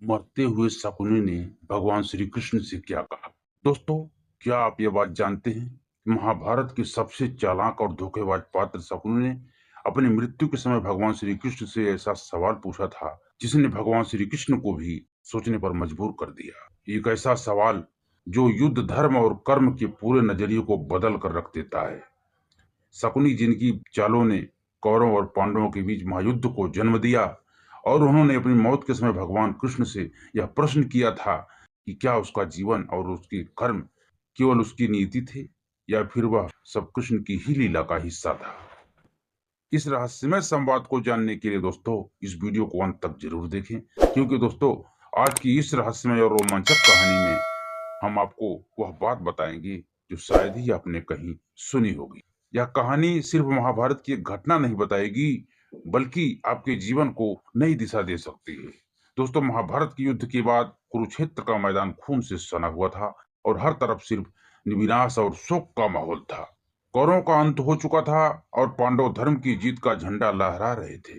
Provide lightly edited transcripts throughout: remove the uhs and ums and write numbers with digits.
मरते हुए शकुनी ने भगवान श्री कृष्ण से क्या कहा। दोस्तों, क्या आप ये बात जानते हैं कि महाभारत के सबसे चालाक और धोखेबाज पात्र शकुनी ने अपनी मृत्यु के समय भगवान श्री कृष्ण से ऐसा सवाल पूछा था जिसने भगवान श्री कृष्ण को भी सोचने पर मजबूर कर दिया। एक ऐसा सवाल जो युद्ध, धर्म और कर्म के पूरे नजरिए को बदल कर रख देता है। शकुनी, जिनकी चालों ने कौरवों और पांडवों के बीच महायुद्ध को जन्म दिया, और उन्होंने अपनी मौत के समय भगवान कृष्ण से यह प्रश्न किया था कि क्या उसका जीवन और उसके कर्म केवल उसकी नीति थे या फिर वह सब कृष्ण की ही लीला का हिस्सा था। इस रहस्यमय संवाद को जानने के लिए दोस्तों इस वीडियो को अंत तक जरूर देखें, क्योंकि दोस्तों आज की इस रहस्यमय और रोमांचक कहानी में हम आपको वह बात बताएंगे जो शायद ही आपने कहीं सुनी होगी। यह कहानी सिर्फ महाभारत की एक घटना नहीं बताएगी, बल्कि आपके जीवन को नई दिशा दे सकती है। दोस्तों, महाभारत के युद्ध के बाद कुरुक्षेत्र का मैदान खून से सना हुआ था और हर तरफ सिर्फ विनाश और शोक का माहौल था। कौरवों का अंत हो चुका था और पांडव धर्म की जीत का झंडा लहरा रहे थे।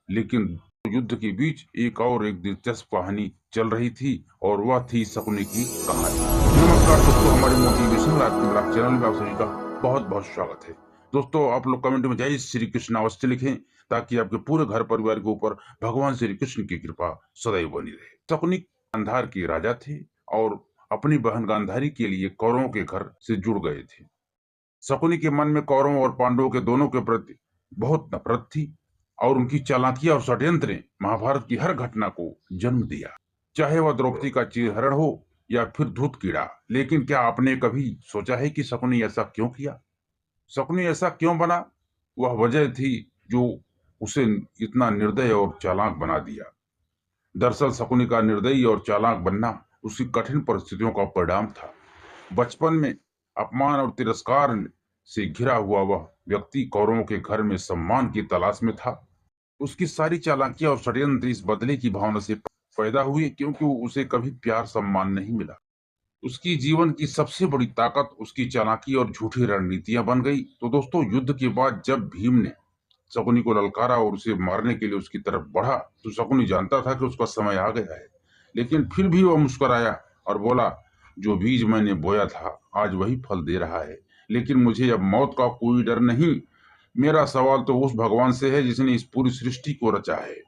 लेकिन युद्ध के बीच एक दिलचस्प कहानी चल रही थी, और वह थी शकुनी की कहानी। नमस्कार दोस्तों, हमारे मोटिवेशन लाइफ के ब्लॉग चैनल में आप सभी का बहुत बहुत स्वागत है। दोस्तों, आप लोग कमेंट में जय श्री कृष्ण अवश्य लिखें, ताकि आपके पूरे घर परिवार के ऊपर भगवान श्री कृष्ण की कृपा सदैव बनी रहे। शकुनी गांधार के राजा थे और अपनी बहन गांधारी के लिए कौरवों के घर से जुड़ गए थे। शकुनी के मन में कौरवों और पांडवों के दोनों के प्रति बहुत नफरत थी, और उनकी चालाकियां और षड्यंत्र ने महाभारत की हर घटना को जन्म दिया, चाहे वह द्रौपदी का चीरहरण हो या फिर धूत कीड़ा। लेकिन क्या आपने कभी सोचा है कि शकुनी ऐसा क्यों किया? शकुनी ऐसा क्यों बना? वह वजह थी जो उसे इतना निर्दय और चालाक बना दिया। दरअसल शकुनी का निर्दयी और चालाक बनना उसकी कठिन परिस्थितियों का परिणाम था। बचपन में अपमान और तिरस्कार से घिरा हुआ वह व्यक्ति कौरवों के घर में सम्मान की तलाश में था। उसकी सारी चालाकियां और षड्यंत्र इस बदले की भावना से पैदा हुए, क्योंकि उसे कभी प्यार सम्मान नहीं मिला। उसकी जीवन की सबसे बड़ी ताकत उसकी चालाकी और झूठी रणनीतियां बन गई। तो दोस्तों, युद्ध के बाद जब भीम ने शकुनी को ललकारा और उसे मारने के लिए उसकी तरफ बढ़ा, तो शकुनी जानता था कि उसका समय आ गया है। लेकिन फिर भी वह मुस्कुराया और बोला, जो बीज मैंने बोया था आज वही फल दे रहा है। लेकिन मुझे अब मौत का कोई डर नहीं। मेरा सवाल तो उस भगवान से है जिसने इस पूरी सृष्टि को रचा है।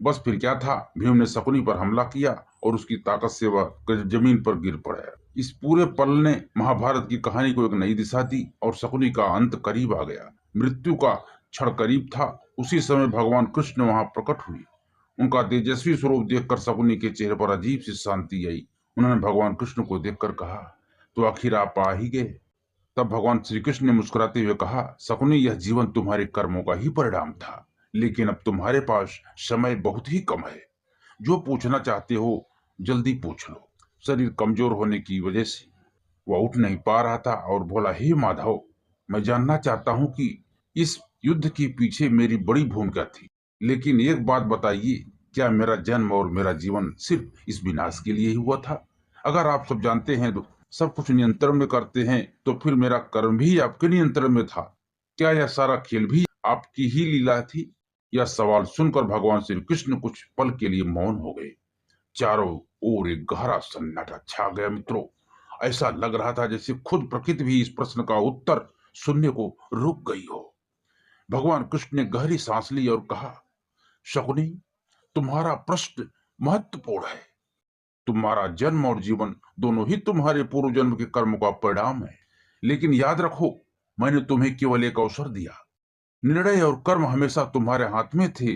बस फिर क्या था, भीम ने शकुनी पर हमला किया और उसकी ताकत से वह जमीन पर गिर पड़ा। इस पूरे पल ने महाभारत की कहानी को एक नई दिशा दी और शकुनी का अंत करीब आ गया। मृत्यु का क्षण करीब था। उसी समय भगवान कृष्ण वहां प्रकट हुए। उनका तेजस्वी स्वरूप देखकर शकुनी के चेहरे पर अजीब सी शांति आई। उन्होंने भगवान कृष्ण को देखकर कहा, तो आखिर आप आ ही गए। तब भगवान श्री कृष्ण ने मुस्कुराते हुए कहा, शकुनी, यह जीवन तुम्हारे कर्मों का ही परिणाम था, लेकिन अब तुम्हारे पास समय बहुत ही कम है। जो पूछना चाहते हो जल्दी पूछ लो। शरीर कमजोर होने की वजह से वह उठ नहीं पा रहा था और बोला, हे माधव, मैं जानना चाहता हूं कि इस युद्ध के पीछे मेरी बड़ी भूमिका थी, लेकिन एक बात बताइए, क्या मेरा जन्म और मेरा जीवन सिर्फ इस विनाश के लिए ही हुआ था? अगर आप सब जानते हैं तो सब कुछ नियंत्रण में करते हैं, तो फिर मेरा कर्म भी आपके नियंत्रण में था। क्या यह सारा खेल भी आपकी ही लीला थी? यह सवाल सुनकर भगवान श्री कृष्ण कुछ पल के लिए मौन हो गए। चारों ओर एक गहरा सन्नाटा छा गया मित्रों। ऐसा लग रहा था जैसे खुद प्रकृति भी इस प्रश्न का उत्तर सुनने को रुक गई हो। भगवान कृष्ण ने गहरी सांस ली और कहा, शकुनी, तुम्हारा प्रश्न महत्वपूर्ण है। तुम्हारा जन्म और जीवन दोनों ही तुम्हारे पूर्व जन्म के कर्मों का परिणाम है। लेकिन याद रखो, मैंने तुम्हें केवल एक अवसर दिया। निर्णय और कर्म हमेशा तुम्हारे हाथ में थे।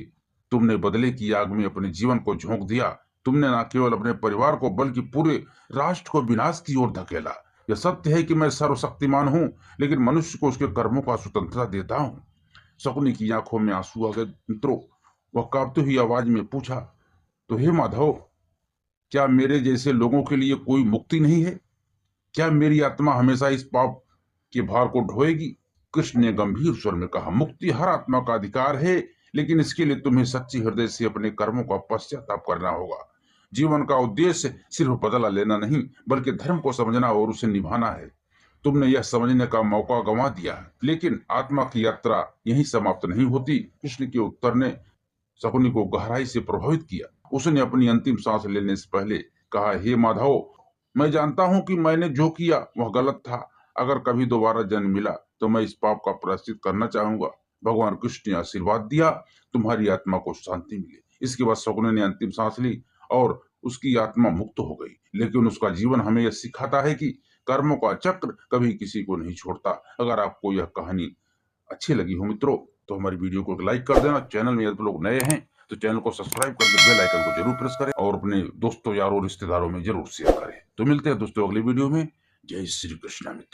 तुमने बदले की आग में अपने जीवन को झोंक दिया। तुमने न केवल अपने परिवार को बल्कि पूरे राष्ट्र को विनाश की ओर धकेला। यह सत्य है कि मैं सर्वशक्तिमान हूं, लेकिन मनुष्य को उसके कर्मों का स्वतंत्रता देता हूं। शकुनी की आंखों में आंसू आ गए मित्रों। वह कांपती हुई आवाज में पूछा, तो हे माधव, क्या मेरे जैसे लोगों के लिए कोई मुक्ति नहीं है? क्या मेरी आत्मा हमेशा इस पाप के भार को ढोएगी? कृष्ण ने गंभीर स्वर में कहा, मुक्ति हर आत्मा का अधिकार है, लेकिन इसके लिए तुम्हें सच्ची हृदय से अपने कर्मों का पश्चाताप करना होगा। जीवन का उद्देश्य सिर्फ बदला लेना नहीं, बल्कि धर्म को समझना और उसे निभाना है। तुमने यह समझने का मौका गंवा दिया, लेकिन आत्मा की यात्रा यहीं समाप्त नहीं होती। कृष्ण के उत्तर ने शकुनी को गहराई से प्रभावित किया। उसने अपनी अंतिम सांस लेने से पहले कहा, हे माधव, मैं जानता हूं कि मैंने जो किया वह गलत था। अगर कभी दोबारा जन्म मिला तो मैं इस पाप का प्रायश्चित करना चाहूंगा। भगवान कृष्ण ने आशीर्वाद दिया, तुम्हारी आत्मा को शांति मिले। इसके बाद शकुनी ने अंतिम सांस ली और उसकी आत्मा मुक्त हो गई। लेकिन उसका जीवन हमें यह सिखाता है कि कर्मों का चक्र कभी किसी को नहीं छोड़ता। अगर आपको यह कहानी अच्छी लगी हो मित्रों, तो हमारी वीडियो को लाइक कर देना। चैनल में यदि लोग नए हैं तो चैनल को सब्सक्राइब करके बेल आइकन को जरूर प्रेस करें और अपने दोस्तों, यारों, रिश्तेदारों में जरूर शेयर करें। तो मिलते हैं दोस्तों अगली वीडियो में। जय श्री कृष्ण मित्रों।